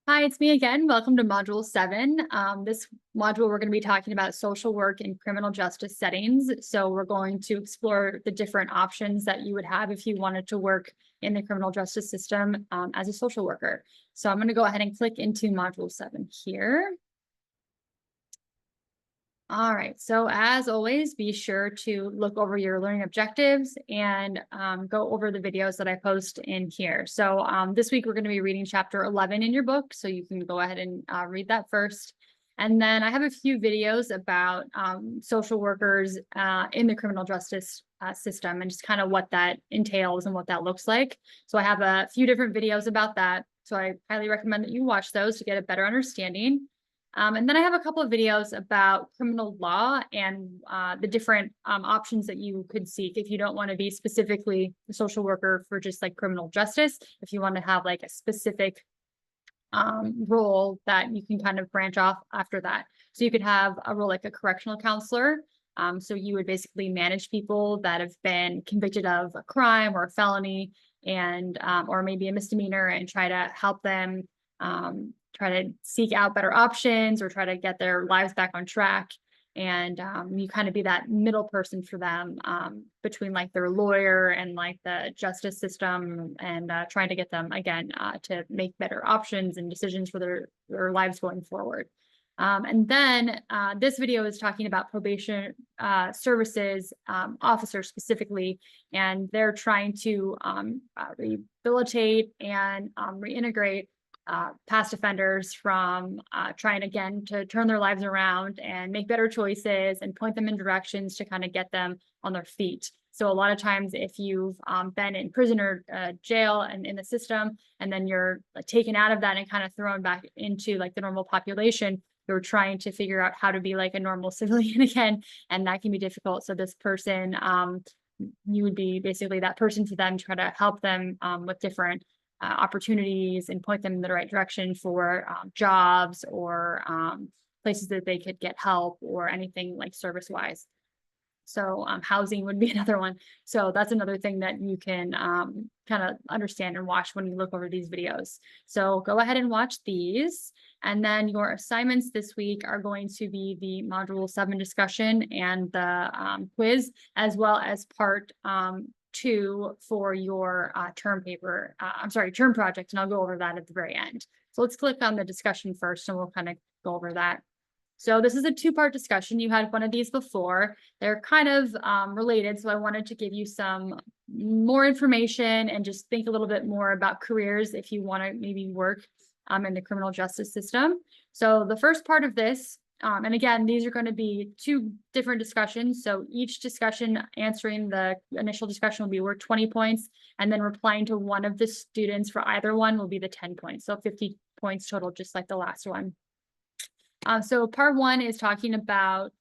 Hi, it's me again. Welcome to Module 7. This module, we're going to be talking about social work in criminal justice settings. So we're going to explore the different options that you would have if you wanted to work in the criminal justice system as a social worker. So I'm going to go ahead and click into Module 7 here. All right, so as always, be sure to look over your learning objectives and go over the videos that I post in here. So this week we're going to be reading chapter 11 in your book, so you can go ahead and read that first. And then I have a few videos about social workers in the criminal justice system and just kind of what that entails and what that looks like. So I have a few different videos about that. So I highly recommend that you watch those to get a better understanding. And then I have a couple of videos about criminal law and the different options that you could seek if you don't want to be specifically a social worker for just like criminal justice. If you want to have like a specific role that you can kind of branch off after that. So you could have a role like a correctional counselor. So you would basically manage people that have been convicted of a crime or a felony and or maybe a misdemeanor and try to help them try to seek out better options or try to get their lives back on track. And you kind of be that middle person for them between like their lawyer and like the justice system and trying to get them again to make better options and decisions for their lives going forward. And then this video is talking about probation services officers specifically, and they're trying to rehabilitate and reintegrate past offenders from trying again to turn their lives around and make better choices and point them in directions to kind of get them on their feet. So a lot of times if you've been in prison or jail and in the system, and then you're taken out of that and kind of thrown back into like the normal population, you're trying to figure out how to be like a normal civilian again, and that can be difficult. So this person, you would be basically that person to them, try to help them with different opportunities and point them in the right direction for jobs or places that they could get help or anything like service wise. So housing would be another one. So that's another thing that you can kind of understand and watch when you look over these videos. So go ahead and watch these. And then your assignments this week are going to be the Module 7 discussion and the quiz, as well as part 2 for your term paper, term project, and I'll go over that at the very end. So let's click on the discussion first and we'll kind of go over that. So this is a 2-part discussion. You had one of these before. They're kind of related, so I wanted to give you some more information and just think a little bit more about careers if you want to maybe work in the criminal justice system. So the first part of this, and again, these are going to be 2 different discussions. So each discussion answering the initial discussion will be worth 20 points, and then replying to one of the students for either one will be the 10 points. So 50 points total, just like the last one. So part 1 is talking about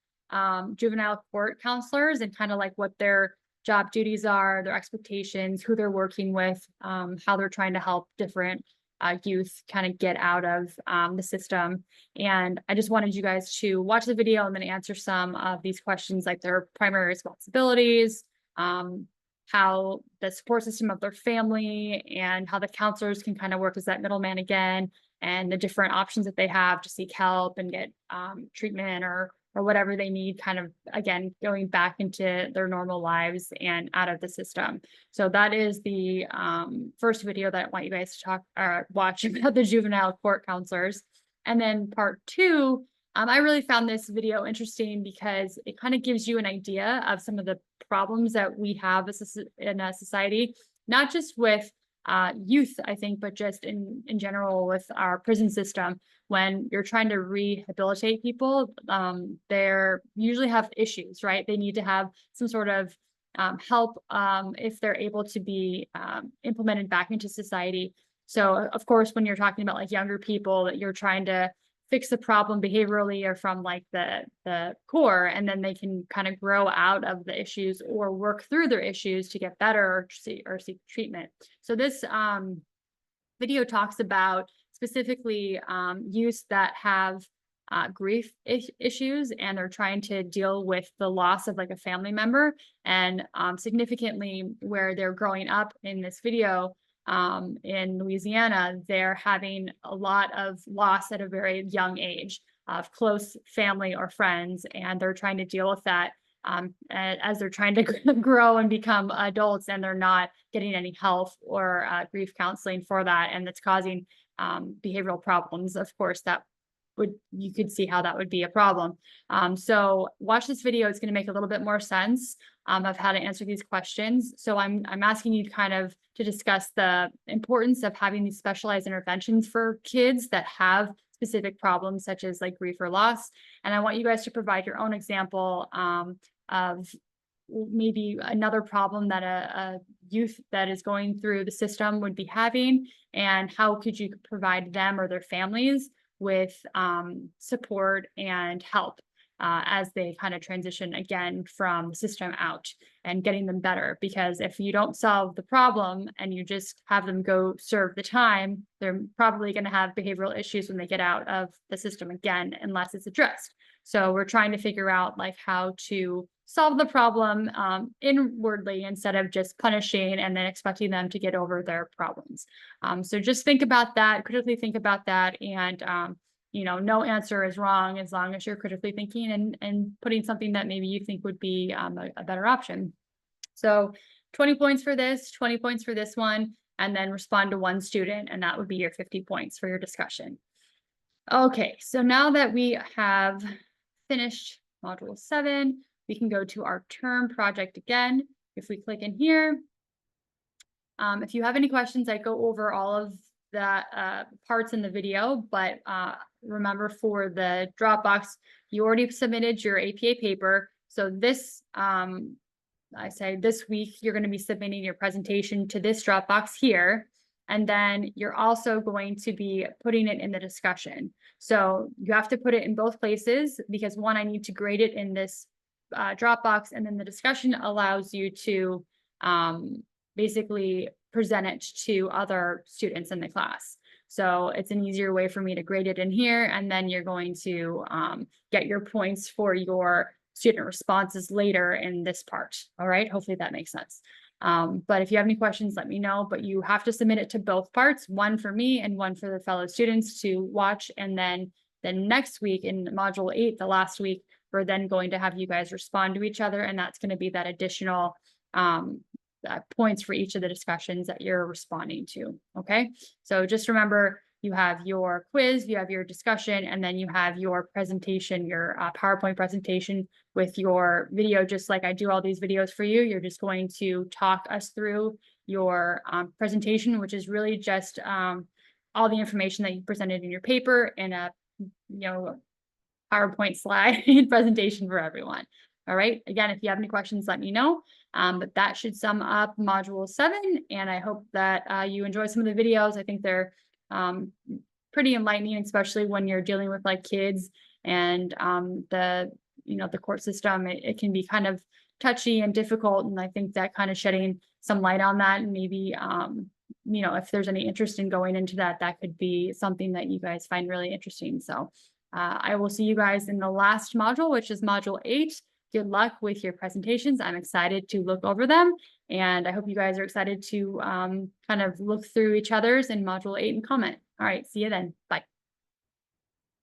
juvenile court counselors and kind of like what their job duties are, their expectations, who they're working with, how they're trying to help different youth kind of get out of the system. And I just wanted you guys to watch the video and then answer some of these questions, like their primary responsibilities, how the support system of their family, and how the counselors can kind of work as that middleman again, and the different options that they have to seek help and get treatment or whatever they need, kind of again going back into their normal lives and out of the system. So that is the first video that I want you guys to watch about the juvenile court counselors. And then part 2, I really found this video interesting because it kind of gives you an idea of some of the problems that we have in a society, not just with youth, I think, but just in general with our prison system. When you're trying to rehabilitate people, they usually have issues, right? They need to have some sort of help if they're able to be implemented back into society. So of course, when you're talking about like younger people, that you're trying to fix the problem behaviorally or from like the core, and then they can kind of grow out of the issues or work through their issues to get better or seek treatment. So this video talks about specifically youth that have grief issues, and they're trying to deal with the loss of like a family member, and significantly where they're growing up in this video, in Louisiana, they're having a lot of loss at a very young age of close family or friends, and they're trying to deal with that as they're trying to grow and become adults, and they're not getting any help or grief counseling for that, and that's causing behavioral problems. Of course, that you could see how that would be a problem. So watch this video. It's going to make a little bit more sense of how to answer these questions. So I'm asking you kind of to discuss the importance of having these specialized interventions for kids that have specific problems such as like grief or loss. And I want you guys to provide your own example of maybe another problem that a youth that is going through the system would be having, and how could you provide them or their families with support and help as they kind of transition again from the system out and getting them better. Because if you don't solve the problem and you just have them go serve the time, they're probably going to have behavioral issues when they get out of the system again, unless it's addressed. So we're trying to figure out like how to solve the problem inwardly instead of just punishing and then expecting them to get over their problems. So just think about that, critically think about that, and no answer is wrong as long as you're critically thinking and putting something that maybe you think would be a better option. So 20 points for this, 20 points for this one, and then respond to one student, and that would be your 50 points for your discussion. Okay, so now that we have finished Module 7, we can go to our term project again. If we click in here, if you have any questions, I go over all of that parts in the video, but remember, for the Dropbox, you already submitted your APA paper. So this, I say this week, you're going to be submitting your presentation to this Dropbox here. And then you're also going to be putting it in the discussion. So you have to put it in both places, because one, I need to grade it in this Dropbox, and then the discussion allows you to basically present it to other students in the class. So it's an easier way for me to grade it in here, and then you're going to get your points for your student responses later in this part. All right, hopefully that makes sense. But if you have any questions, let me know, but you have to submit it to both parts, one for me and one for the fellow students to watch. And then the next week in Module 8, the last week, we're then going to have you guys respond to each other, and that's going to be that additional points for each of the discussions that you're responding to. Okay, so just remember, you have your quiz, you have your discussion, and then you have your presentation, your PowerPoint presentation with your video. Just like I do all these videos for you, you're just going to talk us through your presentation, which is really just all the information that you presented in your paper in a PowerPoint slide presentation for everyone. All right. Again, if you have any questions, let me know. But that should sum up Module 7. And I hope that you enjoy some of the videos. I think they're pretty enlightening, especially when you're dealing with like kids and the court system. It can be kind of touchy and difficult. And I think that kind of shedding some light on that, and maybe if there's any interest in going into that, that could be something that you guys find really interesting. So I will see you guys in the last module, which is Module 8. Good luck with your presentations. I'm excited to look over them, and I hope you guys are excited to kind of look through each other's in Module 8 and comment. All right, see you then. Bye.